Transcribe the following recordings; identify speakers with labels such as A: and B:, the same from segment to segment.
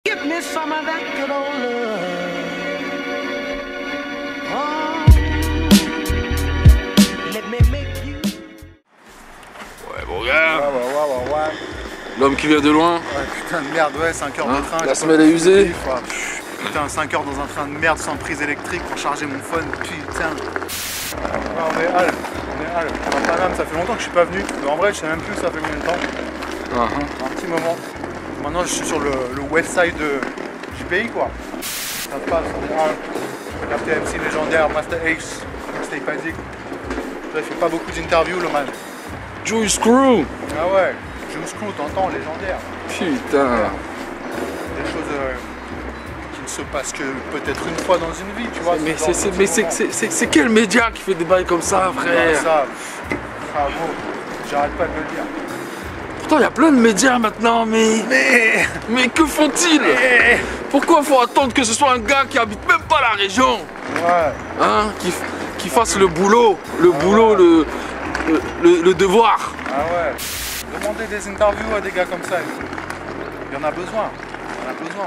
A: Give me some of that good old love. Oh, let me make you.
B: Ouais, bon gars.
C: Ouais.
B: L'homme qui vient de loin.
C: Ouais, putain de merde, ouais, 5 heures de train.
B: La semelle est usée.
C: Putain, 5 heures dans un train de merde sans prise électrique pour charger mon phone, putain. On est Al. Ça fait longtemps que je suis pas venu. Mais en vrai, je sais même plus ça fait combien de temps. Un petit moment. Maintenant, je suis sur le west side du pays, quoi. Ça se passe, on est Al. La MC légendaire, MASTA ACE, Mixtape Addict. Il fait pas beaucoup d'interviews, le man.
B: Juice Crew.
C: Ah ouais, Juice Crew, t'entends, légendaire.
B: Putain.
C: Des choses qui ne se passent que peut-être une fois dans une vie, tu vois.
B: Mais c'est quel média qui fait des bails comme ça, frère?
C: Ça, gros, j'arrête pas de le dire.
B: Pourtant, il y a plein de médias maintenant, mais que font-ils? Pourquoi faut attendre que ce soit un gars qui habite même pas la région? Ouais. Hein? Qui fasse le boulot, le devoir.
C: Ah ouais. Demander des interviews à des gars comme ça, il y en a besoin.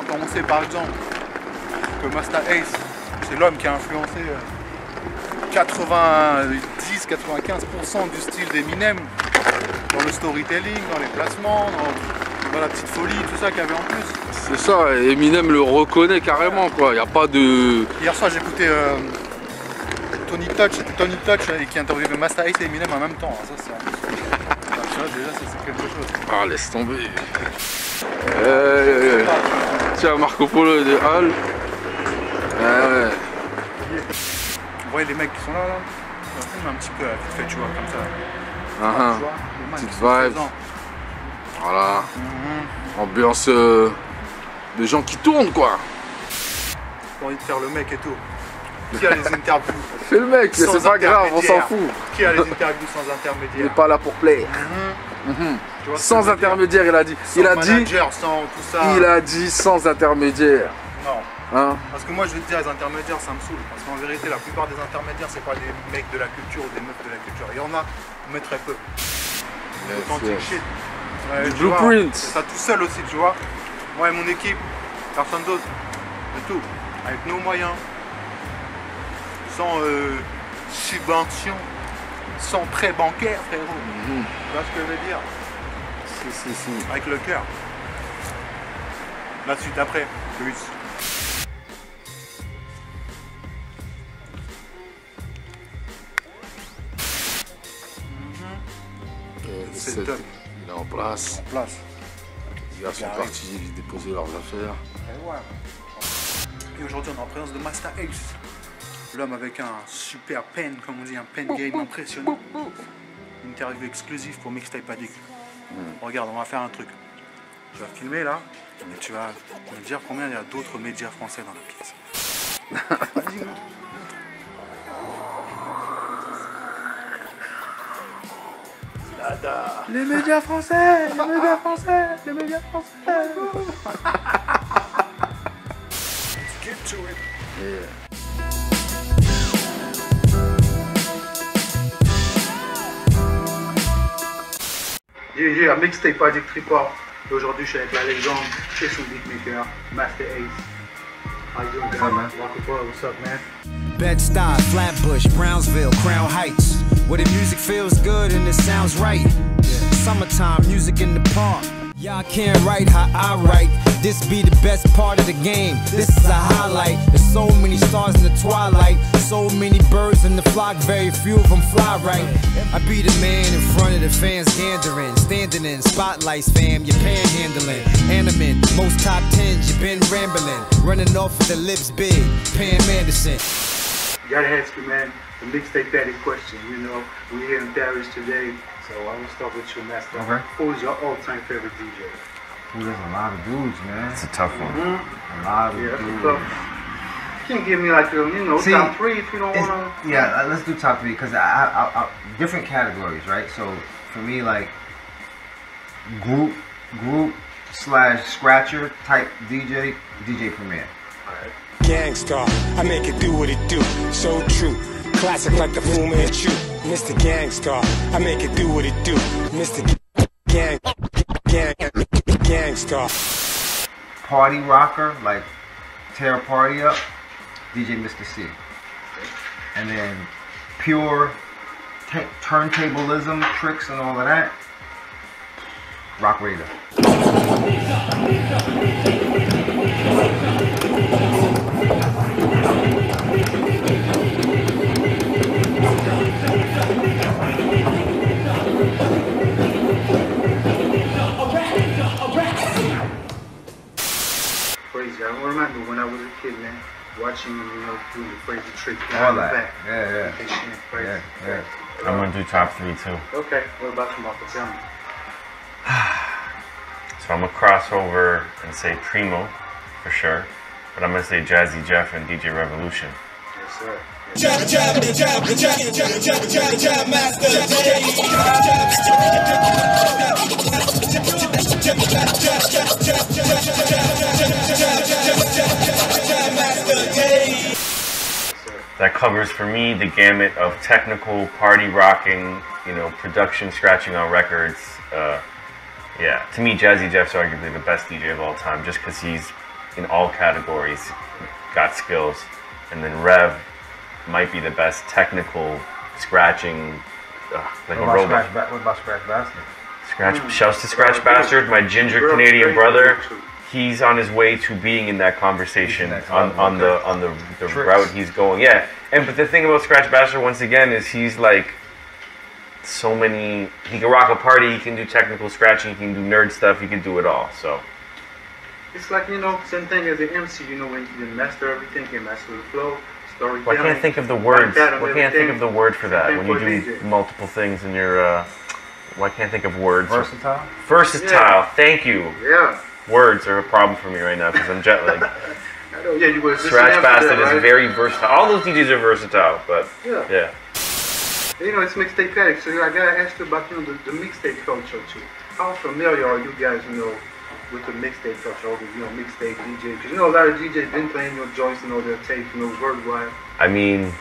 C: Quand on sait par exemple que MASTA ACE, c'est l'homme qui a influencé 90-95% du style d'Eminem dans le storytelling, dans les placements, dans la petite folie, tout ça qu'il y avait en plus.
B: C'est ça, Eminem le reconnaît carrément, quoi. Il n'y a pas de...
C: Hier soir j'ai écouté Tony Touch qui interviewait MASTA ACE et Eminem en même temps. Ça, déjà c'est quelque chose.
B: Ah, laisse tomber. Tiens, Marco Polo de Hall. Ouais.
C: Vous voyez les mecs qui sont là, on filme un petit peu vite fait, tu vois, comme ça. Tu vois,
B: petite vibe. Voilà. Ambiance de gens qui tournent, quoi.
C: J'ai envie de faire le mec et tout. Qui a les interviews?
B: Fais le mec, mais c'est pas grave, on s'en fout.
C: Qui a les interviews sans intermédiaire?
B: Il n'est pas là pour plaire. Sans intermédiaire, il a dit.
C: Sans manager, sans tout ça.
B: Il a dit sans intermédiaire.
C: Non.
B: Hein?
C: Parce que moi je vais te dire, les intermédiaires ça me saoule. Parce qu'en vérité, la plupart des intermédiaires, c'est pas des mecs de la culture ou des meufs de la culture. Il y en a, mais très peu. Authentique shit. Ouais,
B: du blueprint.
C: Ça tout seul aussi, tu vois. Moi et mon équipe, personne d'autre. De tout. Avec nos moyens. Sans subvention. Sans prêt bancaire, frérot. Tu vois ce que je veux dire?
B: Si.
C: Avec le cœur. La suite après, Luis.
B: Il est en place. Les gars sont partis déposer leurs affaires.
C: Et aujourd'hui on est en présence de MASTA ACE. L'homme avec un super pen, comme on dit, un pen game impressionnant. Une interview exclusive pour Mixtape Addict. Regarde, on va faire un truc. Tu vas filmer là, et tu vas me dire combien il y a d'autres médias français dans la pièce. Vas-y, montre. Les médias français. Let's get to it. Yeah, Mixtape Addict Report. Et aujourd'hui, je suis avec la légende, chez son beatmaker, MASTA ACE. How you doing, guys? Marco Polo, what's up, man?
D: Bed-Stuy, Flatbush, Brownsville, Crown Heights. Where the music feels good and it sounds right. Summertime, music in the park. Y'all can't write how I write. This be the best part of the game. This is a highlight. There's so many stars in the twilight. So many birds in the flock, very few of them fly right. I be the man in front of the fans gandering. Standing in spotlights, fam, you're panhandling. Animate, most top 10s, you been rambling. Running off with the lips big, Pam Anderson.
C: Gotta ask you, man, the Mixtape Addict question. You know, we're here in Paris today, so I want to start with you, MASTA.
E: Okay.
C: Who is your all-time favorite DJ?
E: Ooh, there's a lot of dudes, man. It's a tough one. A lot of dudes.
C: You can't give me like a, top 3 if you don't want to.
E: Yeah, let's do top 3 because I different categories, right? So for me, like group / scratcher type DJ Premier.
F: Gangstar, I make it do what it do, so true. Classic like the Fu Manchu. Mr. Gangstar, I make it do what it do. Mr. Gangstar.
E: party rocker, like tear a party up, DJ Mr. C. And then pure turntablism, tricks and all of that, Rock Raider.
C: Crazy. I remember when I was a kid, man, watching him, you know, doing the crazy tricks.
E: All that.
C: Back.
E: Yeah.
C: Crazy.
E: Yeah.
G: I'm gonna do top 3 too.
C: Okay. What about you, Marco? Tell me.
G: So I'm gonna cross over and say Primo for sure, but I'm gonna say Jazzy Jeff and DJ Revolution.
C: Yes, sir.
G: That covers for me the gamut of technical party rocking, you know, production scratching on records. Yeah, to me, Jazzy Jeff's arguably the best DJ of all time, just because he's in all categories, got skills, and then Rev might be the best technical scratching, like a robot.
E: What about Scratch Bastard?
G: Shouts to Scratch Bastard, my ginger Canadian brother. He's on his way to being in that conversation on the route he's going. Yeah, but the thing about Scratch Bastard once again is he's like so many. He can rock a party. He can do technical scratching. He can do nerd stuff. He can do it all. So
C: it's like, you know, same thing as an MC. You know, when you master everything, you master the flow, storytelling.
G: Why can't I think of the words? Why can't I think of the word for that when you do multiple things in your? Why can't I think of words?
E: Versatile.
G: Versatile. Yeah. Thank you.
C: Yeah.
G: Words are a problem for me right now because I'm jet lagged.
C: Yeah, you were.
G: Scratch Bastard is very versatile. All those DJs are versatile, but yeah.
C: You know, it's Mixtape Addict, so I gotta ask you about, you know, the mixtape culture too. How familiar are you guys, you know, with the mixtape culture, all the, you know, mixtape DJs? Because you know a lot of DJs been playing your joints, you know, their tapes, you know, worldwide.
G: I mean,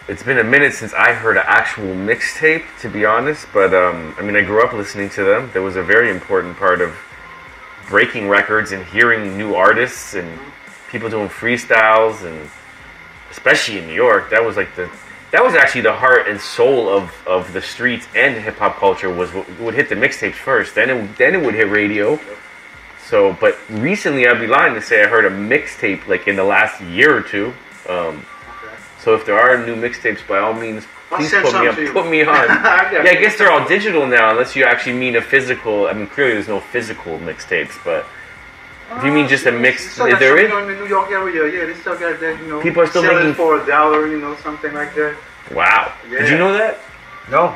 G: it's been a minute since I heard an actual mixtape, to be honest. But I mean, I grew up listening to them. That was a very important part of breaking records and hearing new artists and people doing freestyles, and especially in New York, that was like that was actually the heart and soul of the streets and hip hop culture. Was what would hit the mixtapes first, then it would hit radio. So, but recently, I'd be lying to say I heard a mixtape like in the last year or two. So if there are new mixtapes, by all means, please put me on. Yeah, I guess they're all digital now, unless you actually mean a physical. I mean, clearly there's no physical mixtapes, but if you mean just a mix,
C: is there
G: is?
C: You know, in the New York area, yeah, they still got that, you know.
G: People are still making
C: for $1, you know, something like that.
G: Wow. Yeah. Did you know that?
E: No.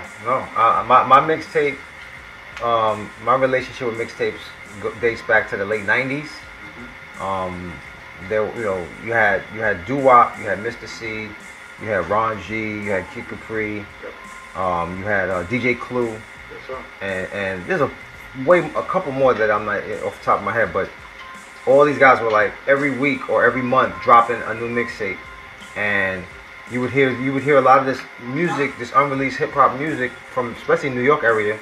E: My mixtape, my relationship with mixtapes dates back to the late '90s. There, you know, you had Doo-Wop, you had Mr. C, you had Ron G, you had Kid Capri, you had DJ Clue, and there's a couple more that I'm not off the top of my head, but all these guys were like every week or every month dropping a new mixtape, and you would hear a lot of this music, this unreleased hip hop music from especially New York area,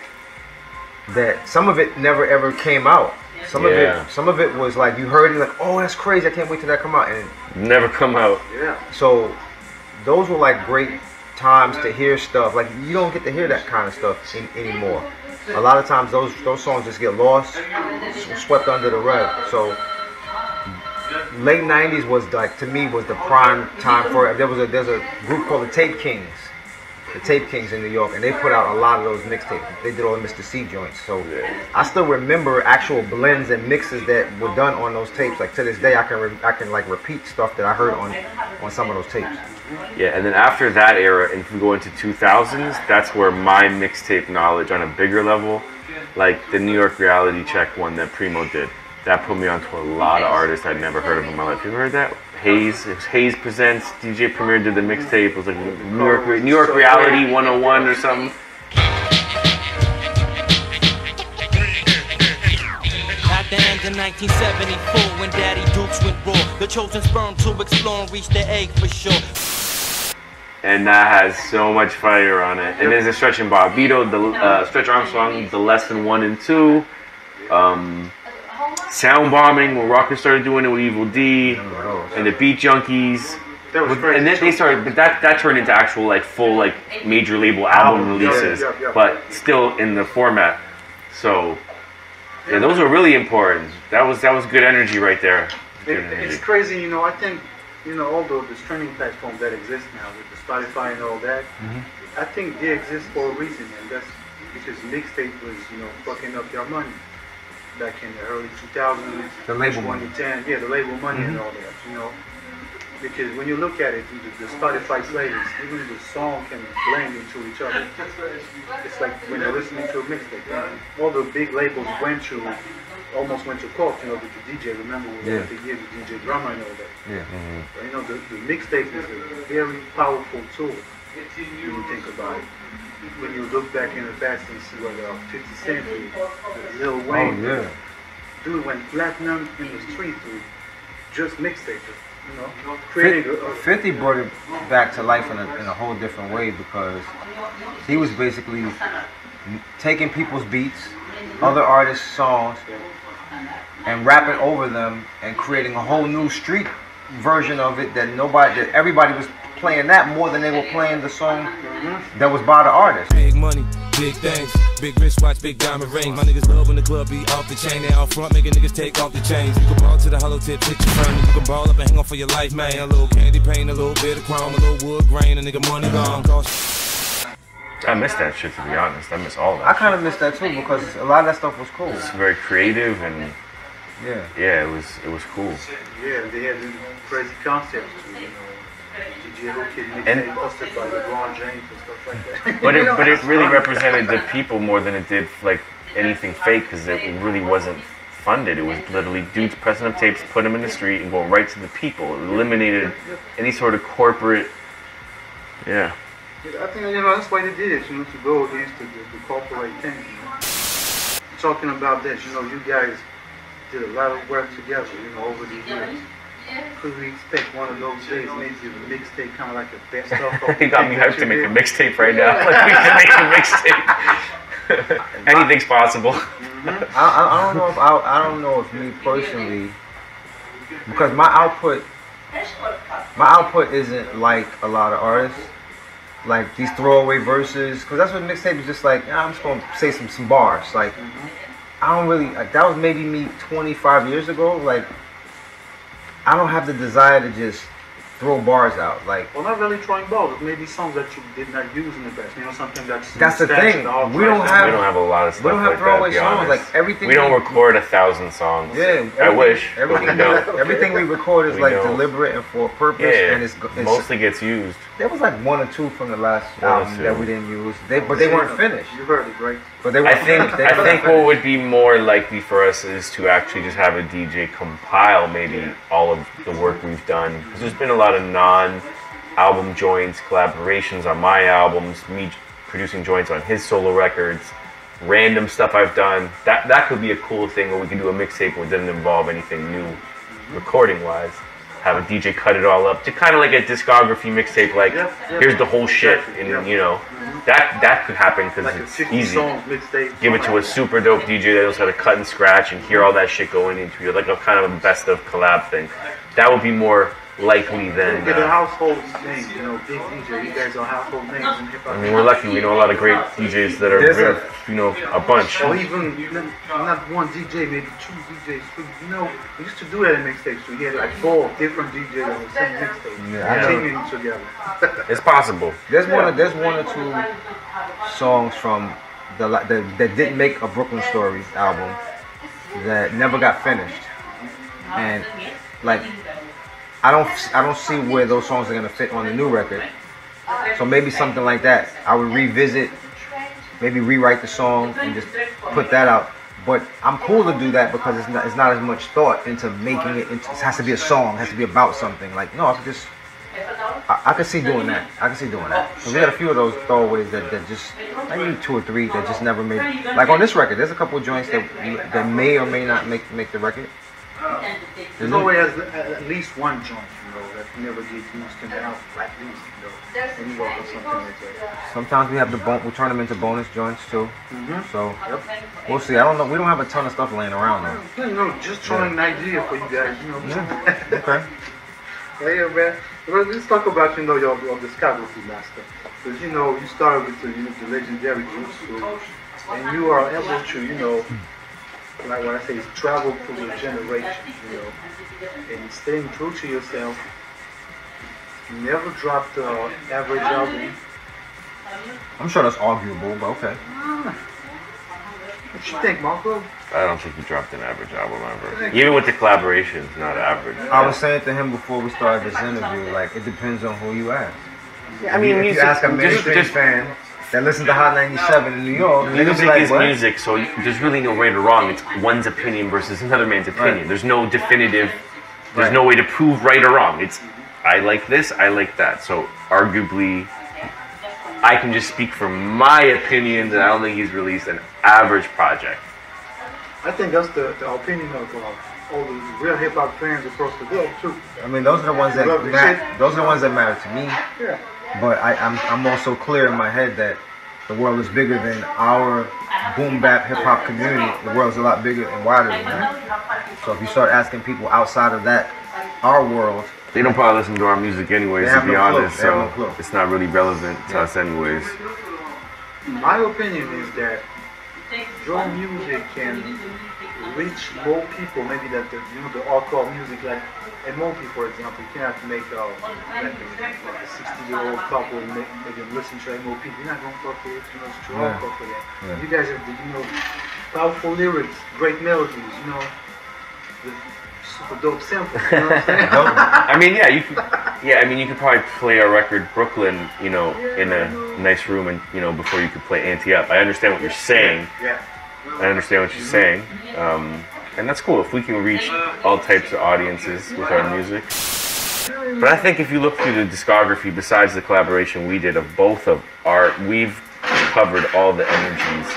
E: that some of it never ever came out. Some of it was like you heard it like, oh, that's crazy, I can't wait till that come out, and
G: never come out.
C: Yeah.
E: So those were like great times to hear stuff. Like you don't get to hear that kind of stuff anymore. A lot of times those songs just get lost, swept under the rug. So late '90s was like, to me, was the prime time for it. There's a group called the Tape Kings in New York, and they put out a lot of those mixtapes. They did all the Mr. C joints. So I still remember actual blends and mixes that were done on those tapes. Like to this day, I can like repeat stuff that I heard on some of those tapes.
G: Yeah, and then after that era, and if we go into 2000s, that's where my mixtape knowledge on a bigger level, like the New York Reality Check one that Primo did, that put me onto a lot of artists I'd never heard of in my life. You ever heard that? Hayes, it was Hayes Presents, DJ Premier did the mixtape. It was like New York Reality 101 or something.
H: At the end of 1974, when Daddy Dukes went raw, the chosen sperm to explore and reach the egg for sure.
G: And that has so much fire on it. And there's a Stretch and Bobbito, Stretch Armstrong, the Lesson 1 and 2. Sound Bombing, when Rockers started doing it with Evil D, and the Beat Junkies. And then they started, but that turned into actual like full like major label album releases, but still in the format. So yeah, those were really important. That was good energy right there.
C: It's crazy, you know. I think, you know, although the streaming platforms that exist now with the Spotify and all that, I think they exist for a reason, and that's because mixtape was, you know, fucking up your money back in the early 2000s.
E: The label money.
C: 2010, yeah, the label money and all that, you know. Because when you look at it, the Spotify playlist, even the song can blend into each other. It's like when you're listening to a mixtape. All the big labels almost went to court, you know, with the DJ. Remember what they gave the DJ drama and all that.
E: Yeah.
C: But, you know, the mixtape is a very powerful tool when you think about it. When you look back in the past and see what 50 Cent did, Lil Wayne, dude went platinum in the street through just mixtape. You know,
E: 50 brought it back to life in a whole different way, because he was basically taking people's beats, other artists' songs, and rapping over them and creating a whole new street version of it that everybody was playing that more than they were playing the song that was by the artist.
D: Big money, big things, big wristwatch, big diamond ring. My niggas love when the club be off the chain. They out front making niggas take off the chains. You can ball to the hollow tip, picture frame. You can ball up and hang on for your life, man. A little candy paint, a little bit of chrome, a little wood grain, a nigga money gone.
G: I miss that shit, to be honest. I miss all that.
E: I kind of miss that too, because a lot of that stuff was cool.
G: It's very creative and yeah, it was cool.
C: Yeah, they had crazy concepts too, you know. And hosted by LeBron James and stuff like that.
G: But it really represented the people more than it did like anything fake, because it really wasn't funded. It was literally dudes pressing up tapes, putting them in the street, and going right to the people. It eliminated any sort of corporate. Yeah.
C: I think, you know, that's why they did it. You know, to go against the corporate thing. You know? Talking about this, you know, you guys did a lot of work together, you know, over the years. Could we expect one of those days, maybe a mixtape, kind of like a best of?
G: You got me hyped to make a mixtape right now. Like, we can make a mixtape. Anything's possible.
E: I don't know if me personally, because my output isn't like a lot of artists, like these throwaway verses, because that's what mixtape is just like. I'm just gonna say some bars. Like, I don't really, like, that was maybe me 25 years ago. Like, I don't have the desire to just throw bars out. Like,
C: well, not really throwing balls. Maybe songs that you did not use in the past. You know, something that's
E: the thing. We don't have
G: a lot of stuff.
E: We don't have
G: like
E: throwaway
G: that,
E: songs. Like, everything.
G: We don't record 1,000 songs.
E: Yeah,
G: I wish.
E: Everything we record is like deliberate and for a purpose, and it's
G: mostly gets used.
E: There was like 1 or 2 from the last album that we didn't use. But they weren't finished.
C: You heard it, right?
E: But they weren't finished.
G: I think what would be more likely for us is to actually just have a DJ compile maybe all of the work we've done. Because there's been a lot of non-album joints, collaborations on my albums, me producing joints on his solo records, random stuff I've done. That could be a cool thing where we can do a mixtape where it doesn't involve anything new recording-wise. Have a DJ cut it all up to kind of like a discography mixtape, like here's the whole shit, and you know that could happen because
C: like
G: it's easy. Give it to a super dope DJ that knows how to cut and scratch and hear all that shit going into it, like a kind of a best of collab thing. That would be more likely than.
C: The household names, you know, big DJ. You guys are household names in hip hop.
G: I mean, we're lucky. We know a lot of great DJs that are, you know, a bunch.
C: Or even not one DJ, maybe 2 DJs. You know, we used to do that in mixtapes. We had like 4 different DJs on the same mixtape, continuing together.
G: It's possible.
E: There's one or 2 songs from that didn't make a Brooklyn Stories album that never got finished, and like. I don't see where those songs are gonna fit on the new record. So maybe something like that. I would revisit, maybe rewrite the song and just put that out. But I'm cool to do that because it's not as much thought into making it. It has to be a song. It has to be about something. Like, no, I could see doing that. I can see doing that. So we got a few of those throwaways that just, I need 2 or 3 that just never made. Like on this record, there's a couple of joints that may or may not make the record.
C: There's always at least one joint, you know, that never gets used in the album, at least, you know, and you work on something like that.
E: Sometimes we have we turn them into bonus joints too. So we'll see. I don't know. We don't have a ton of stuff laying around though.
C: You know, just throwing an idea for you guys, you know.
E: Yeah. Okay.
C: Yeah, man. Well, let's talk about, you know, your discography, Master. Because, you know, you started with the legendary groups, and you are able to, you know, like what I say, is travel through the generations, you know, and staying true to yourself. You never dropped the average album.
E: I'm sure that's arguable, but okay.
C: What you think, Marco?
G: I don't think he dropped an average album ever. Even with the collaborations, not average.
E: I was saying to him before we started this interview, like, it depends on who you ask.
G: Yeah, I mean,
E: if you ask a mainstream fan that listens to Hot 97 in New York,
G: music
E: like,
G: is music, so there's really no right or wrong. It's one's opinion versus another man's opinion.
E: Right.
G: There's no definitive, there's no way to prove right or wrong. It's, I like this, I like that. So arguably, I can just speak from my opinion that I don't think he's released an average project.
C: I think that's the opinion of all the real hip hop fans across the globe too.
E: I mean, those are the ones that matter. Those are the ones that matter to me.
C: Yeah.
E: But I'm also clear in my head that the world is bigger than our boom bap hip hop community. The world's a lot bigger and wider than that. So if you start asking people outside of that, our world,
G: they don't probably listen to our music anyways, to be honest. So it's not really relevant to us anyways.
C: My opinion is that your music can reach more people, maybe that the hardcore music, like MOP, for example. You cannot make like a 60-year-old couple and make them listen to MOP. You're not going to fuck with it, you know, it's too hardcore for that. Yeah. You guys have the, you know, powerful lyrics, great melodies, you know, the super dope samples, you know what I'm saying?
G: I mean, you could probably play a record Brooklyn, you know, in a nice room, and you know, before you could play Ante Up. I understand what you're saying.
C: Yeah.
G: I understand what you're saying, and that's cool if we can reach all types of audiences with our music. But I think if you look through the discography, besides the collaboration we did of both of our, we've covered all the energies.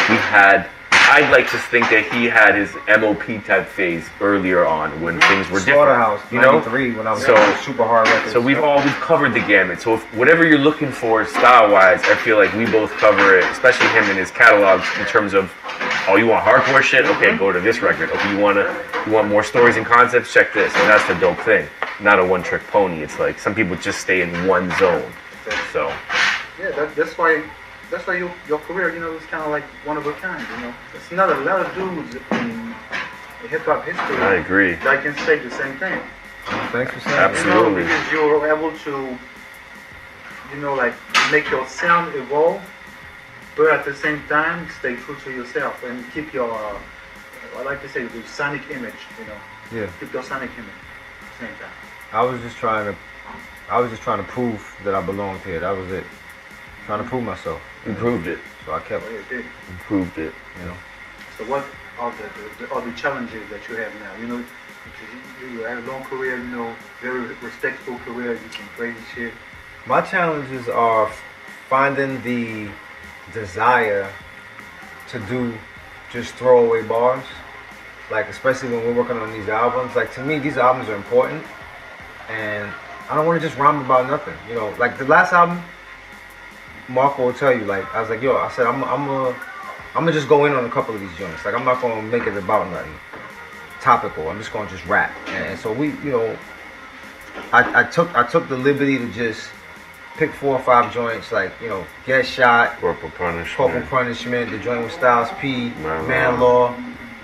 G: We've had, I'd like to think that he had his MOP type phase earlier on when things were different.
E: Slaughterhouse, you know, 93 when I was super hard records.
G: So we've covered the gamut. So if whatever you're looking for style-wise, I feel like we both cover it, especially him and his catalogs in terms of, oh, you want hardcore shit? Okay, go to this record. Okay, you want more stories and concepts? Check this. And that's the dope thing. Not a one-trick pony. It's like some people just stay in one zone. So
C: yeah, that's why your career, you know, is kind of like one of a kind, you know. It's not a lot of dudes in hip-hop history
G: I agree.
C: that can say the same thing.
E: Thanks for saying
G: absolutely.
C: You know, because you're able to, you know, like, make your sound evolve, but at the same time, stay true to yourself and keep your, I like to say, the sonic image, you know.
E: Yeah.
C: Keep your sonic image at the same time.
E: I was just trying to prove that I belonged here. That was it. Trying to prove myself.
G: You proved it.
E: So I kept
G: improved it.
E: You know.
C: So what are the challenges that you have now? You know, you have a long career, you know, very respectful career, you can crazy shit.
E: My challenges are finding the desire to do just throwaway bars. Like, especially when we're working on these albums. Like, to me, these albums are important. And I don't want to just rhyme about nothing. You know, like the last album, Marco will tell you, like, I was like, yo, I said, I'm gonna just go in on a couple of these joints. Like, I'm not gonna make it about nothing topical. I'm just gonna just rap. And so we, you know, I took the liberty to just pick 4 or 5 joints, like, you know, Get Shot,
G: Corporal Punishment,
E: the joint with Styles P, Man Law.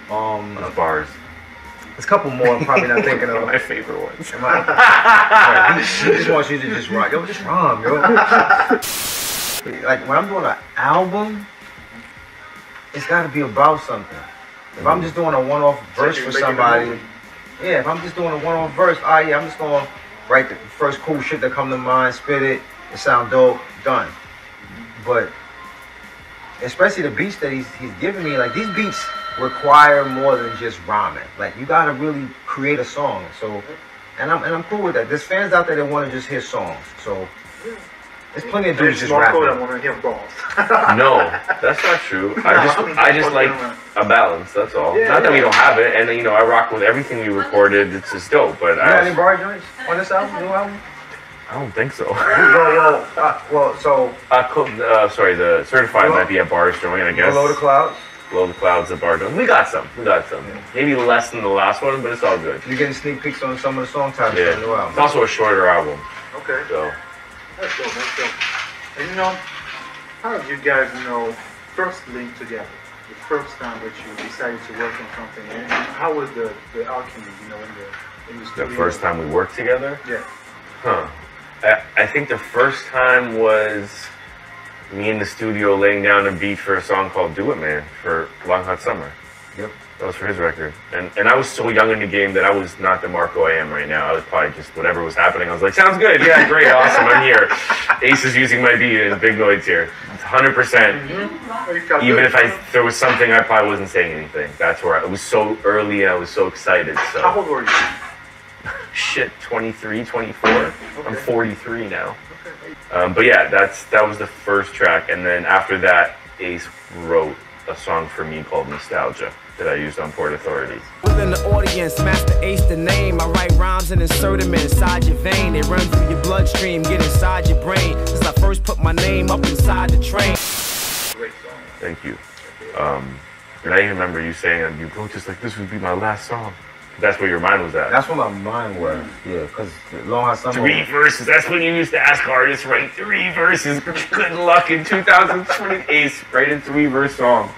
G: Those bars.
E: There's a couple more I'm probably not thinking of.
G: My favorite ones.
E: He just wants you to just rhyme. Yo, just rhyme, yo. Like, when I'm doing an album, it's got to be about something. If I'm just doing a one-off verse for somebody, yeah, if I'm just doing a one-off verse, I'm just going to write the first cool shit that come to mind, spit it, it sound dope, done. But especially the beats that he's giving me, like, these beats require more than just rhyming. Like, you got to really create a song. So, and I'm cool with that. There's fans out there that want to just hear songs. So There's plenty of dudes just
C: Marco, I
E: rapping.
C: want to hear balls.
G: No, that's not true. I just like a balance. That's all.
C: Yeah,
G: Not that we
C: yeah.
G: don't have it, and you know I rock with everything we recorded. It's just dope. But
E: You got any bar joints on this album, new album?
G: I don't think so.
E: Well, so
G: Sorry, the certified might be a bars joint, I guess.
E: Below the Clouds.
G: Below the Clouds, a bar joint. We got some. Maybe less than the last one, but it's all good.
E: You're getting sneak peeks on some of the song titles
G: Yeah.
E: on the new album.
G: It's also a shorter album.
C: Okay.
G: So
C: That's dope, that's dope. And you know, how did you guys, first link together? The first time that you decided to work on something, and how was the alchemy, in the studio?
G: the first time we worked together.
C: Yeah.
G: Huh. I think the first time was me in the studio laying down a beat for a song called Do It Man for Long Hot Summer.
E: Yep.
G: That was for his record. And I was so young in the game that I was not the Marco I am right now. I was probably just whatever was happening. I was like, sounds good. Yeah, great. Awesome. I'm here. Ace is using my beat and Big Noid's here. 100%. Even if there was something, I probably wasn't saying anything. That's where it was so early and I was so excited. So.
C: How old were you?
G: Shit, 23, 24. Okay. I'm 43 now. But yeah, that was the first track, and then after that, Ace wrote a song for me called Nostalgia that I used on Port Authority.
D: Within the audience, Master Ace the name. I write rhymes and insert them inside your vein. They run through your bloodstream, get inside your brain. Since I first put my name up inside the train.
C: Great song.
G: Thank you. And I even remember you saying, you wrote this like this would be my last song. That's where your mind was at.
E: That's where my mind was. Yeah, because Long Hot Summer.
G: 3 verses. That's when you used to ask artists, write 3 verses. Good luck in 2020. Ace, write a 3-verse song.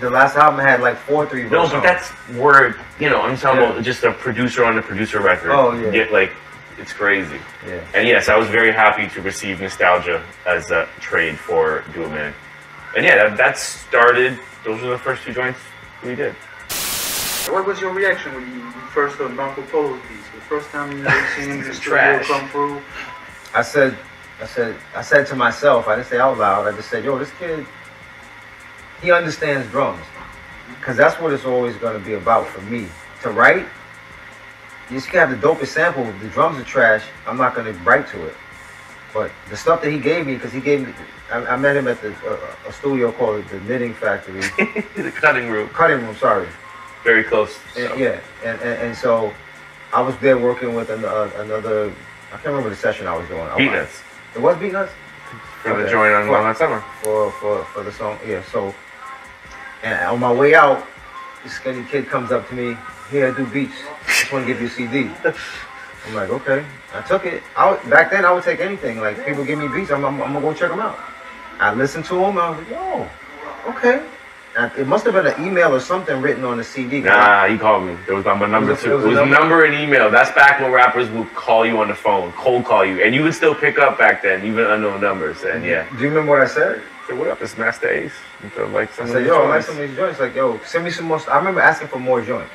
E: The last album had like 4 3-verse
G: No,
E: songs.
G: but that's where, I'm talking about just a producer on a producer record.
E: Oh, yeah.
G: It's crazy.
E: Yeah.
G: And yes, I was very happy to receive Nostalgia as a trade for Do It Man. And yeah, that started, those were the first 2 joints we did.
C: What was your reaction when you first heard Marco Polo's piece? The first time you seen the studio
G: trash.
C: come through?
E: I said to myself, I didn't say out loud, I just said, yo, this kid, he understands drums. Because that's what it's always going to be about for me. To write, you just have the dopest sample. If the drums are trash, I'm not going to write to it. But the stuff that he gave me, because he gave me, I met him at a studio called the Knitting Factory.
G: The cutting room.
E: Cutting room, sorry.
G: Very close.
E: And, yeah, and so I was there working with another, I can't remember the session I was doing.
G: Beatnuts.
E: It was Beatnuts?
G: For the joint on Long Hot Summer.
E: For the song, yeah. So, and on my way out, this skinny kid comes up to me, here, I do beats. Just want to give you a CD. I'm like, okay. I took it. Back then, I would take anything. Like, people give me beats, I'm going to go check them out. I listened to them, I was like, yo, okay. It must have been an email or something written on the CD.
G: Nah, he called me. There was my number too. It was a number and email. That's back when rappers would call you on the phone, cold call you, and you would still pick up back then, even unknown numbers. And yeah.
E: Do you remember what I said?
G: I said, what up? It's Master Ace. I
E: said, yo, I like some of these joints. Like, yo, send me some more. I remember asking for more joints.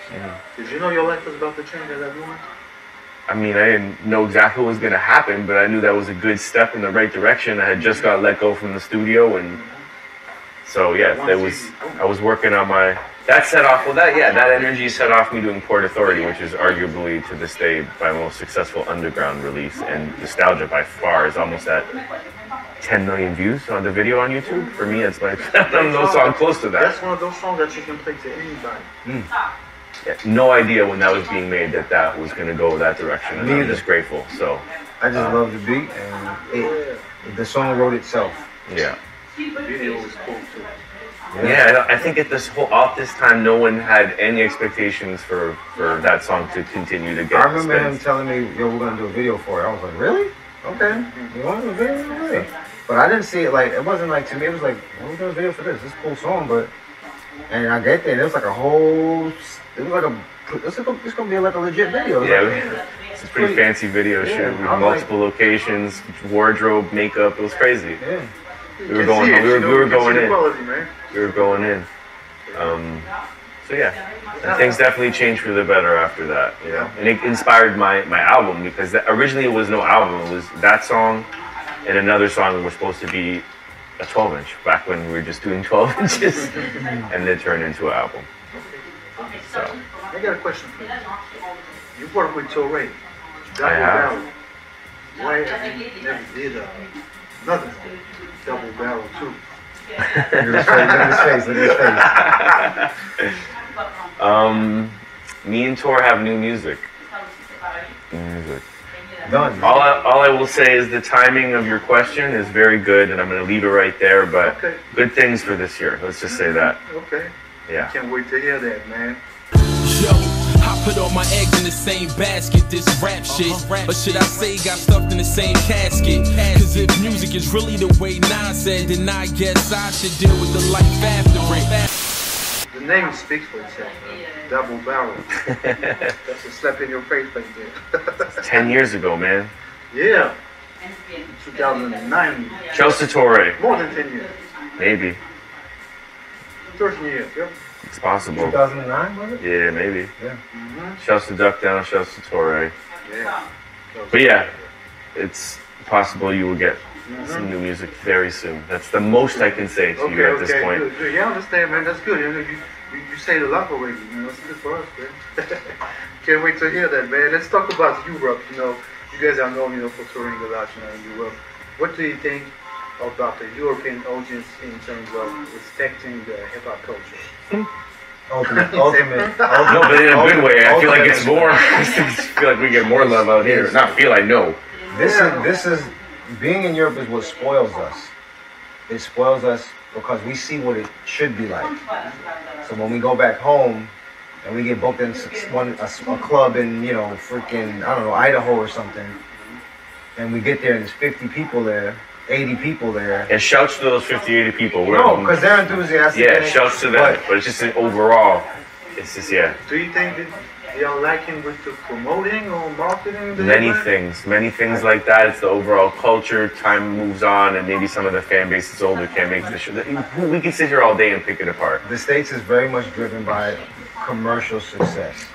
C: Did you know your life was about to change at that moment?
G: I mean, I didn't know exactly what was going to happen, but I knew that was a good step in the right direction. I had just got let go from the studio, and so yeah, I was working on that set off, that energy set off me doing Port Authority, which is arguably to this day my most successful underground release, and Nostalgia by far is almost at 10 million views on the video on YouTube. For me, it's like, no song close to that.
C: That's one of those songs that you can play to anybody.
G: Yeah, no idea when that was being made that was going to go that direction, and I'm just grateful, so.
E: I just love the beat, and the song wrote itself.
G: Yeah.
C: The video was cool too.
G: Yeah, I think at this time, no one had any expectations for that song to continue to get.
E: I remember him telling me, yo, we're going to do a video for it. I was like, really? Okay. You want to do a video? Really? But I didn't see it like, it wasn't like, to me, it was like, we're doing a video for this. It's a cool song, but, and I get there, and it was like a whole, it was like it's going to be like a legit video.
G: Yeah, it's a pretty fancy video shoot with multiple locations, wardrobe, makeup. It was crazy.
E: Yeah.
G: We were going in. We were going in. So yeah, and things definitely changed for the better after that, you know. And it inspired my album, because originally it was no album. It was that song and another song that was supposed to be a 12-inch back when we were just doing 12 inches, and then turned into an album. So
C: I got a question for you. You worked with Torre.
G: I have.
C: Why have you never did Nothing. Double barrel too.
E: Look at his face. Look at his face.
G: Me and Tor have new music. New music.
E: Done.
G: All I will say is the timing of your question is very good, and I'm going to leave it right there, but
C: Okay.
G: good things for this year. Let's just say that.
C: Okay.
G: Yeah.
C: Can't wait to hear that, man.
I: Yo, I put all my eggs in the same basket, this rap shit. Or should I say got stuffed in the same casket? Cause if music is really the way Nas said, then I guess I should deal with the life after it.
C: The name speaks for itself, man. Double barrel. That's a slap in your face right there.
G: 10 years ago, man.
C: Yeah. 2009.
G: Chelsea Torre.
C: More than 10 years.
G: Maybe.
C: 13 years, yep.
G: It's possible.
E: 2009, was it?
G: Yeah, maybe.
E: Yeah.
G: Shouts to Duck Down, shouts to Torre.
C: Yeah.
G: But yeah, it's possible you will get some new music very soon. That's the most I can say to you at this point.
C: Good, good. Yeah, I understand, man. That's good. You say a lot already. You know, it's good for us, man. Can't wait to hear that, man. Let's talk about Europe. You know, you guys are known, for touring a lot, in Europe. What do you think about the European audience in terms of respecting the hip-hop culture?
E: Ultimate.
G: No, but in a good way. I feel like it's more. I feel like we get more love out here. Not feel, I know.
E: This is being in Europe is what spoils us. It spoils us because we see what it should be like. So when we go back home and we get booked in a club in freaking Idaho or something, and we get there and there's 50 people there, 80 people there.
G: And shouts to those 50, 80 people.
E: No, because they're enthusiastic.
G: Yeah, shouts to them. But it's just overall, it's just, yeah.
C: Do you think that they are lacking with the promoting or marketing?
G: Many things like that. It's the overall culture. Time moves on, and maybe some of the fan base is older, can't make the show. We can sit here all day and pick it apart.
E: The States is very much driven by commercial success.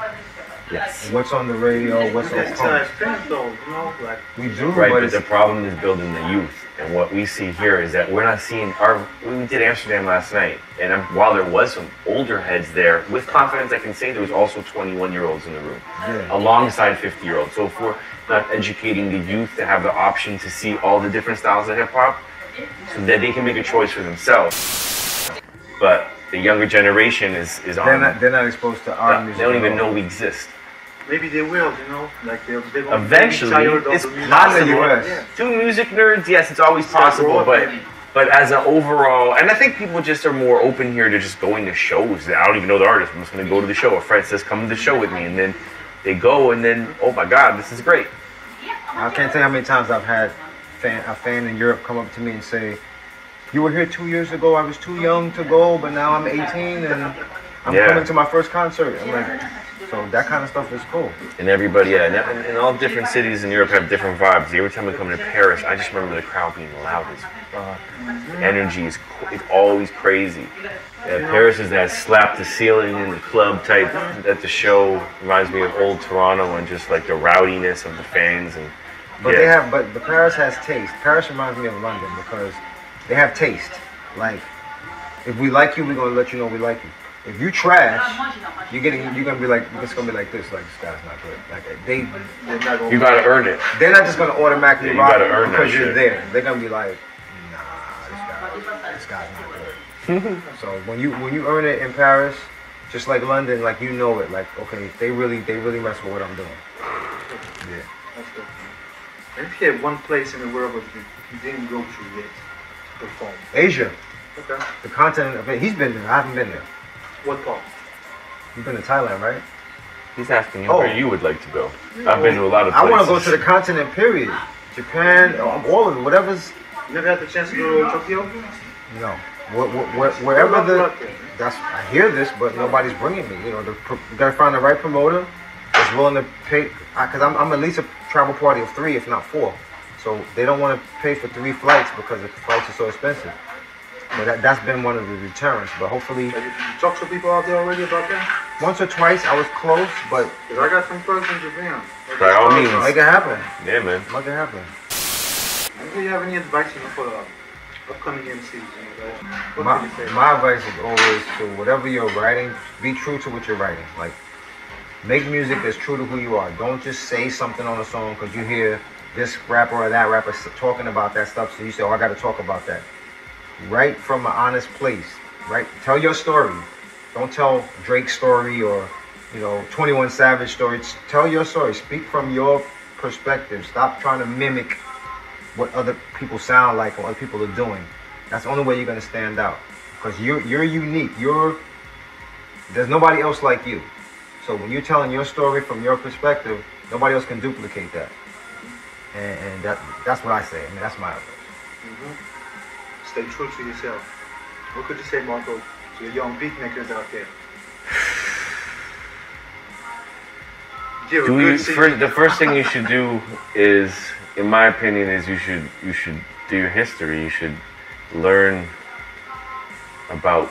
G: Yes.
E: What's on the radio? What's on We do,
G: right, but
E: it's
G: the problem is building the youth. And what we see here is that we're not seeing we did Amsterdam last night, and while there was some older heads there, with confidence I can say there was also 21-year-olds in the room, alongside 50-year-olds. So if we're not educating the youth to have the option to see all the different styles of hip-hop, so that they can make a choice for themselves. But the younger generation is on.
E: They're not exposed to our music.
G: They don't even know we exist.
C: Maybe they will, like they'll
G: eventually. It's possible. To music nerds, yes, it's always possible, but as an overall, and I think people just are more open here to just going to shows. I don't even know the artist. I'm just going to go to the show. A friend says, "Come to the show with me," and then they go, and then, oh my God, this is great.
E: I can't tell you how many times I've had a fan in Europe come up to me and say, "You were here 2 years ago. I was too young to go, but now I'm 18 and I'm coming to my first concert." I'm like, so that kind of stuff is cool.
G: And everybody, and all different cities in Europe have different vibes. Every time we come to Paris, I just remember the crowd being loud as fuck. Energy is it's always crazy. Paris is that slap the ceiling in the club type at the show. Reminds me of old Toronto and just like the rowdiness of the fans. And
E: but the Paris has taste. Paris reminds me of London because they have taste. Like, if we like you, we're gonna let you know we like you. If you trash, you're gonna be like, it's gonna be like this. Like, this guy's not good. Like
G: you gotta earn it.
E: They're not just gonna automatically rock
G: gotta earn
E: because
G: that
E: you're
G: shit.
E: there. They're gonna be like, nah, this guy's not good. So when you earn it in Paris, just like London, like you know it. Like, okay, they really mess with what I'm doing. Yeah.
C: That's good. And if you had one place in the world that you didn't go to yet to perform?
E: Asia.
C: Okay.
E: The continent of it. He's been there. I haven't been there.
C: What part?
E: You've been to Thailand, right?
G: He's asking you where you would like to go. I've been to a lot of places.
E: I want to go to the continent, period. Japan, all of it, whatever's...
C: You never had the chance to go to Tokyo?
E: No. Wherever the... I hear this, but nobody's bringing me. You gotta find the right promoter that's willing to pay... Because I'm at least a travel party of 3, if not 4. So they don't want to pay for 3 flights because the flights are so expensive. But that's been one of the deterrents. But hopefully...
C: Have you talked to people out there already about that?
E: Once or twice, I was close, but...
C: Because I got some friends in Japan.
G: By all means.
E: Make it happen.
G: Yeah, man.
E: Make it happen.
C: Do you have any advice for the upcoming MCs?
E: My advice is always to whatever you're writing, be true to what you're writing. Like, make music that's true to who you are. Don't just say something on a song because you hear this rapper or that rapper talking about that stuff, so you say, oh, I got to talk about that. Write from an honest place, right? Tell your story. Don't tell Drake's story or, you know, 21 Savage story. Tell your story. Speak from your perspective. Stop trying to mimic what other people sound like or other people are doing. That's the only way you're going to stand out. Because you're unique. There's nobody else like you. So when you're telling your story from your perspective, nobody else can duplicate that. And that's what I say. I mean, that's my approach.
C: Stay true to yourself. What could you say, Marco, to the young beat makers out there?
G: The first thing you should do is, in my opinion, is you should do your history. You should learn about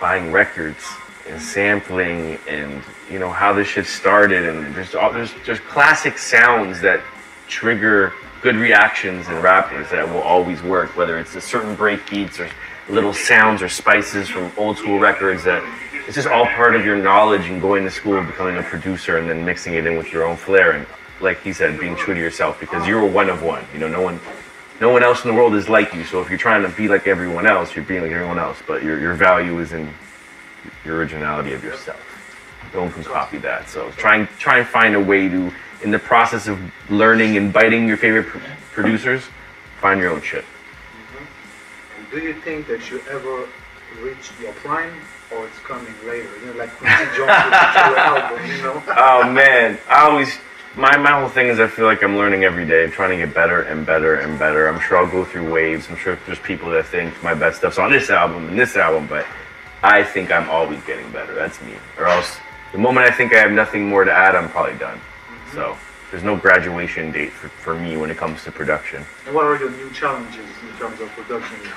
G: buying records and sampling and, you know, how this shit started. And there's classic sounds that trigger good reactions in rappers that will always work, whether it's a certain break beats or little sounds or spices from old school records. That it's just all part of your knowledge and going to school and becoming a producer and then mixing it in with your own flair. And like he said, being true to yourself, because you're a one of one. You know, no one else in the world is like you. So if you're trying to be like everyone else, you're being like everyone else. But your value is in your originality of yourself. No one can copy that. So try and find a way to, in the process of learning and biting your favorite producers, find your own shit.
C: And do you think that you ever reach your prime, or it's coming later? You know, like Quincy Jones with your album, you know?
G: Oh man, my whole thing is I feel like I'm learning every day. I'm trying to get better and better and better. I'm sure I'll go through waves. I'm sure there's people that think my best stuff's on this album and this album, but I think I'm always getting better. That's me. Or else, the moment I think I have nothing more to add, I'm probably done. So there's no graduation date for me when it comes to production.
C: And what are your new challenges in terms of production now?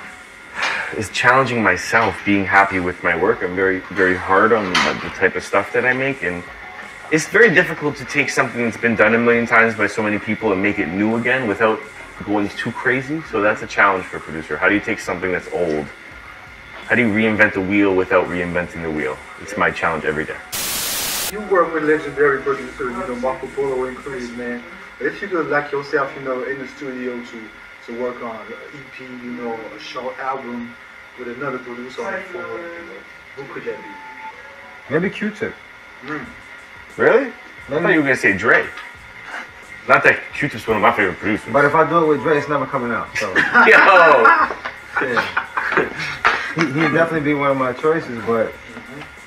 G: It's challenging myself, being happy with my work. I'm very, very hard on the type of stuff that I make, and it's very difficult to take something that's been done a million times by so many people and make it new again without going too crazy. So that's a challenge for a producer. How do you take something that's old? How do you reinvent the wheel without reinventing the wheel? It's my challenge every day.
C: You work with legendary producers, you know, Marco Polo included, man. But if you could, like yourself, you know, in the studio to work on an EP, you know, a short album with another producer on the floor, you know, who could that be?
E: Maybe Q-Tip.
G: Really? I thought you were going to say Dre. Not that Q-Tip's one of my favorite producers.
E: But if I do it with Dre, it's never coming out. So.
G: Yo!
E: Yeah. He'd definitely be one of my choices, but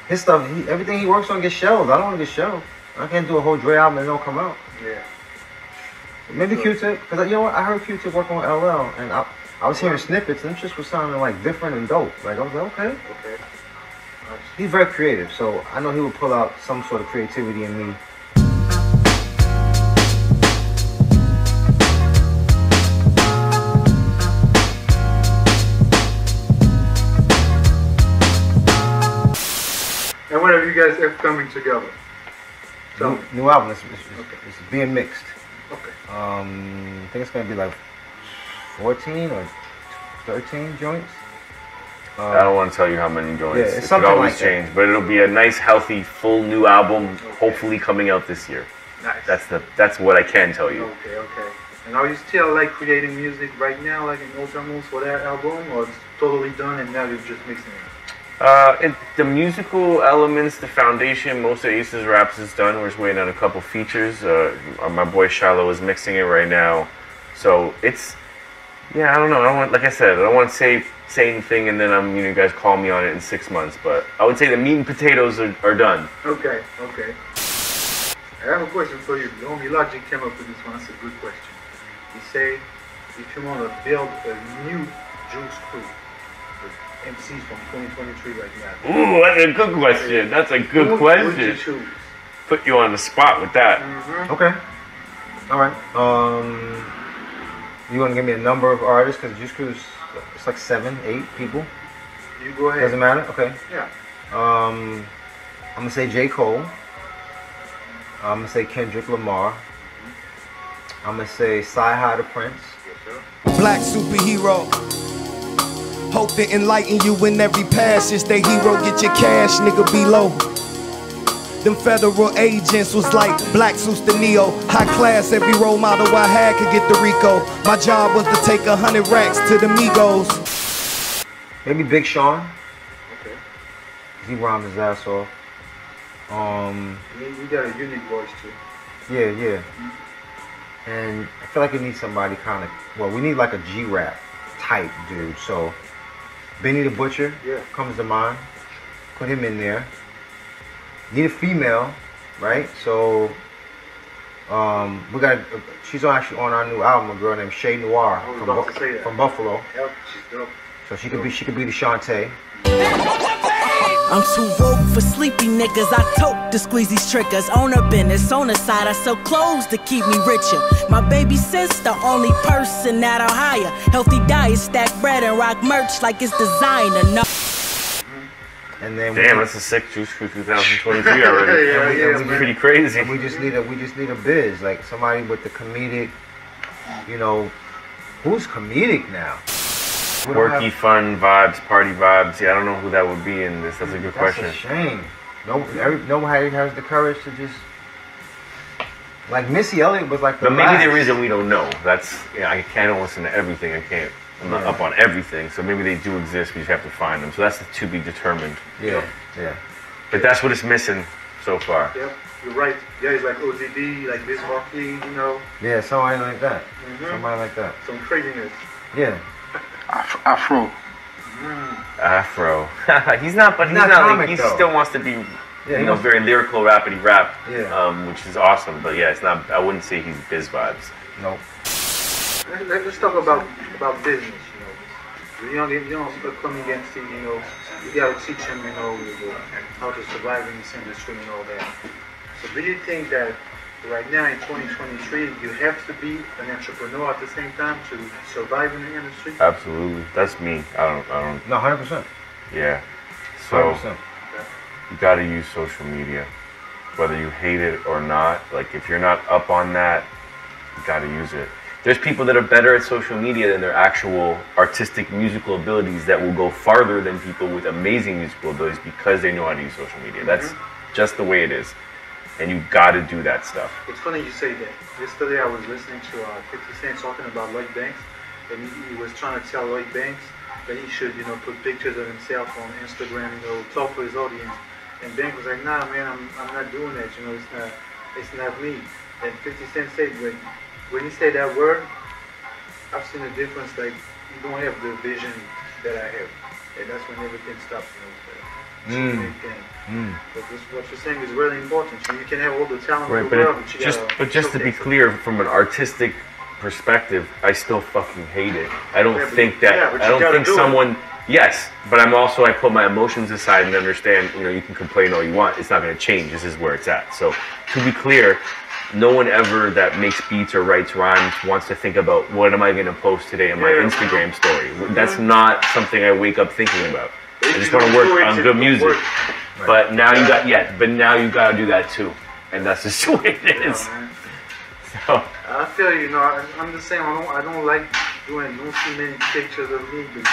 E: his stuff, everything he works on gets shelved. I don't want to get shelved. I can't do a whole Dre album and it don't come out.
C: Yeah.
E: Maybe Q-Tip, because you know what? I heard Q-Tip working with LL, and I was hearing snippets, and it just was sounding like different and dope. Like, I was like, okay.
C: Okay. Nice.
E: He's very creative, so I know he would pull out some sort of creativity in me.
C: And when are you guys ever coming together?
E: New album, it's being mixed.
C: Okay.
E: I think it's going to be like 14 or 13 joints.
G: I don't want to tell you how many joints.
E: Yeah, it's
G: it
E: something
G: could always
E: like
G: change,
E: that.
G: but it'll be a nice, healthy, full new album, hopefully coming out this year.
C: Nice.
G: That's what I can tell you.
C: Okay, okay. And are you still like creating music right now, like in Ultramons for that album, or it's totally done and now you're just mixing it?
G: The musical elements, the foundation, most of Ace's raps is done. We're just waiting on a couple features. My boy Shiloh is mixing it right now, so it's, yeah, I don't know. I don't want, like I said, I don't want to say anything and then you guys call me on it in 6 months. But I would say the meat and potatoes are done.
C: Okay, okay. I have a question for you. The homie Logic came up with this one. That's a good question. He say, if you want to build a new Juice crew, MCs from 2023 right now.
G: Ooh, that's a good question. That's a good question.
C: Who would you choose?
G: Put you on the spot with that.
E: Okay. All right. You want to give me a number of artists? Because Juice Crew's, it's like 7, 8 people.
C: You go ahead.
E: Doesn't matter? Okay.
C: Yeah.
E: I'm going to say J. Cole. I'm going to say Kendrick Lamar. I'm going to say Sci-Hi the Prince.
C: Yes, sir.
J: Black superhero. Hope to enlighten you in every passage. The hero, get your cash, nigga, below. Them federal agents was like black suits to Neo. High class, every role model I had could get the Rico. My job was to take 100 racks to the Migos.
E: Maybe Big Sean. Okay. He rhymed his ass off.
C: You got a unique voice too.
E: Yeah, yeah. And I feel like we need somebody kind of, well, we need like a G-rap type dude. So Benny the Butcher comes to mind. Put him in there. Need a female, right? So we got, she's actually on our new album, a girl named Shay Noir from Buffalo.
C: Yep, she's dope.
E: So she could be the Shantae.
K: I'm too woke for sleepy niggas. I tote to squeeze these triggers. On her business, on the side, I sell clothes to keep me richer. My baby sister, only person that I'll hire. Healthy diet, stack bread and rock merch like it's designer. No.
E: And then
G: damn, that's a sick Juice Crew 2023 already. That's pretty crazy.
E: And we just need a biz, like somebody with the comedic, you know, who's comedic now?
G: Quirky, fun vibes, party vibes. Yeah, I don't know who that would be in this. That's a good question.
E: That's a shame. Nobody has the courage to just, like Missy Elliott was like the
G: But maybe the reason we don't know. That's, yeah, I can't listen to everything. I'm not up on everything. So maybe they do exist. We just have to find them. So that's the to be determined.
E: Yeah, yeah.
G: But that's what it's missing so far.
C: Yep, you're right. Yeah, it's like ODB, like Biz Markie, you know.
E: Yeah, somebody like that. Somebody like that.
C: Some craziness.
E: Yeah.
B: Afro.
G: Afro. he's not like, he still wants to be, you know, very lyrical, rapidy rap, which is awesome. But yeah, it's not. I wouldn't say he's biz vibes.
E: Nope.
C: Let's talk about business. You know, the young coming against you know, you gotta teach them, you know, how to survive in this industry and all that. So do you think that right now in 2023, you have to be an entrepreneur at the same time to survive in the industry?
G: Absolutely. That's me. I don't.
E: No, 100%.
G: Yeah. So
E: 100%.
G: you got to use social media, whether you hate it or not. Like if you're not up on that, you got to use it. There's people that are better at social media than their actual artistic musical abilities that will go farther than people with amazing musical abilities because they know how to use social media. That's just the way it is. And you got to do that stuff.
C: It's funny you say that. Yesterday I was listening to 50 Cent talking about Lloyd Banks, and he was trying to tell Lloyd Banks that he should, you know, put pictures of himself on Instagram, you know, talk to his audience. And Banks was like, nah, man, I'm not doing that. You know, it's not me. And 50 Cent said, when he said that word, I've seen a difference. Like you don't have the vision that I have, and that's when everything stops. You know, But what you're saying is really important. So you can have all the talent in the world,
G: but just to be clear, from an artistic perspective, I still fucking hate it. I don't think that. I don't think someone. Yes, but I put my emotions aside and understand. You know, you can complain all you want. It's not going to change. This is where it's at. So to be clear, no one ever that makes beats or writes rhymes wants to think about what am I going to post today in my Instagram story. That's not something I wake up thinking about. I just want to work on good music. Right. But now you got to do that too, and that's just the way it is. So
C: I feel you know I'm the same. I don't like don't see many pictures of me, but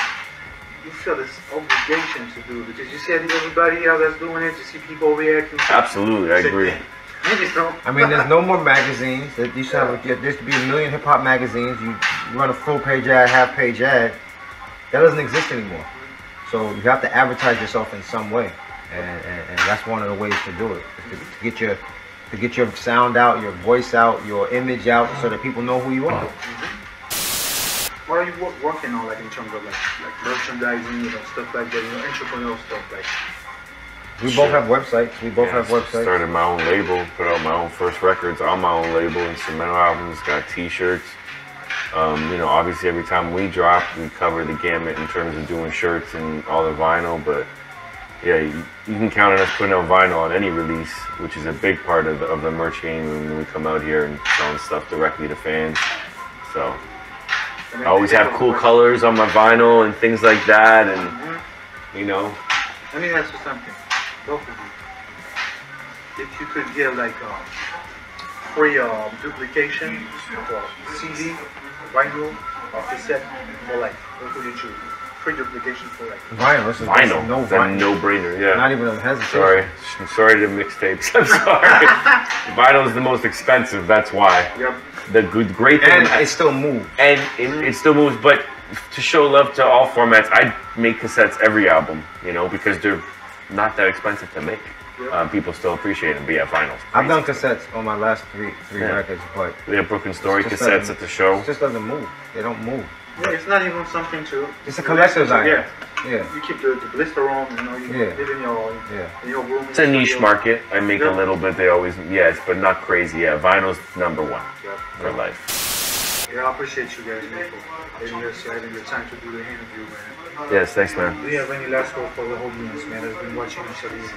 C: you feel this obligation to do it because you see everybody else that's doing it. You see people reacting.
G: Absolutely, I agree.
E: I mean, there's no more magazines. There used to be a million hip hop magazines. You run a full page ad, half page ad. That doesn't exist anymore. So you have to advertise yourself in some way, and that's one of the ways to do it. To get your sound out, your voice out, your image out, so that people know who you are.
C: What are you working on, like in terms of like merchandising, you know, stuff like that, you know, entrepreneurial stuff like?
E: We both have websites.
G: Started my own label, put out my own first records on my own label, instrumental albums, got T-shirts. You know, obviously every time we drop, we cover the gamut in terms of doing shirts and all the vinyl. But yeah, you can count on us putting out vinyl on any release, which is a big part of the merch game when we come out here and selling stuff directly to fans. So I always have cool colors on my vinyl and things like that, and you know.
C: Let me ask you something, both of you. If you could get like free duplication of CD, vinyl, or cassette for life, what would you choose? pretty obligation for like
E: vinyl. This is
G: Vinyl.
E: no
G: That's a
E: vinyl.
G: no-brainer. Yeah.
E: Not even a hesitation.
G: Sorry. I'm sorry to mixtapes. I'm sorry. Vinyl is the most expensive. That's why.
C: Yep.
G: The great thing.
E: And it still moves.
G: And it still moves, but to show love to all formats, I make cassettes every album, you know, because they're not that expensive to make. People still appreciate them, but yeah, vinyls.
E: I've done cassettes on my last three records, but
G: we have Brooklyn Story cassettes at the show.
E: It just doesn't move. They don't move.
C: Yeah, it's not even something to.
E: It's a collector's item.
C: Yeah. You keep the blister on, you know, you live in your room.
G: It's a niche market. I make a little bit. They always, but not crazy. Yeah, vinyl's number one for life.
C: Yeah, I appreciate you guys, man, for having the time to do the interview, man.
G: Yes, thanks, man.
C: Do you have any last word for the audience, man, that's been watching this video?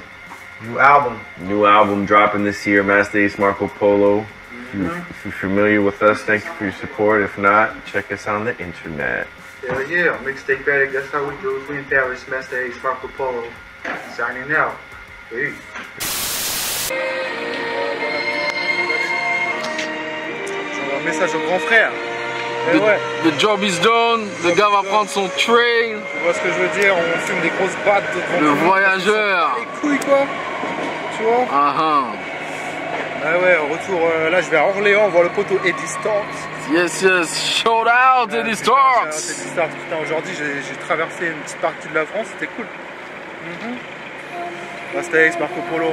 E: New album
G: dropping this year, MASTA ACE, MARCO POLO. If you're familiar with us, thank you for your support. If not, check us out on the internet.
C: Yeah, Mixtape Addict, that's how we do it. We in Paris, MASTA ACE, MARCO POLO. Signing out. Peace. J'envoie un message au grand frère.
B: The job is done, le gars va prendre son train.
C: Tu vois ce que je veux dire, on fume des grosses battes devant
B: le voyageur.
C: Les couilles quoi. Tu vois.
B: Ah
C: ouais, au retour, là je vais à Orléans, voir le poteau Eddie Starks.
B: Yes, shout out Eddie Starks.
C: Eddie Starks, putain, aujourd'hui j'ai traversé une petite partie de la France, c'était cool. MASTA ACE, MARCO POLO,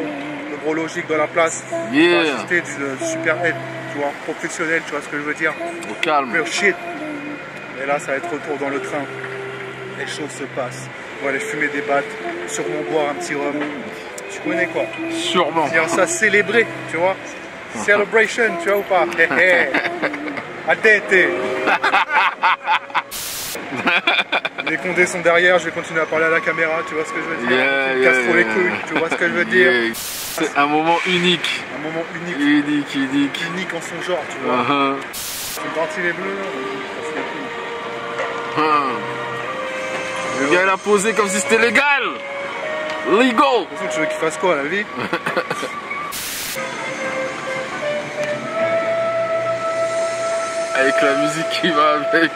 C: le gros logique dans la place.
B: Yeah.
C: Assisté du super aide, tu vois, professionnel, tu vois ce que je veux dire.
B: Au calme.
C: Real shit. Et là ça va être retour dans le train. Les choses se passent. On va aller fumer des battes, sûrement boire un petit rhum. Tu connais quoi?
B: Sûrement.
C: Dire ça, célébrer, tu vois. Celebration, tu vois ou pas? Attends. Les condés sont derrière, je vais continuer à parler à la caméra, tu vois ce que je veux dire? Casse trop les couilles, tu vois ce que je veux dire?
B: C'est un moment unique.
C: Un moment unique.
B: Unique
C: en son genre, tu vois. C'est une partie les bleus, on casse les couilles.
B: Le gars il a posé comme si c'était légal. Legal.
C: De toute façon, tu veux qu'il fasse quoi à la vie?
B: Avec la musique qui va avec.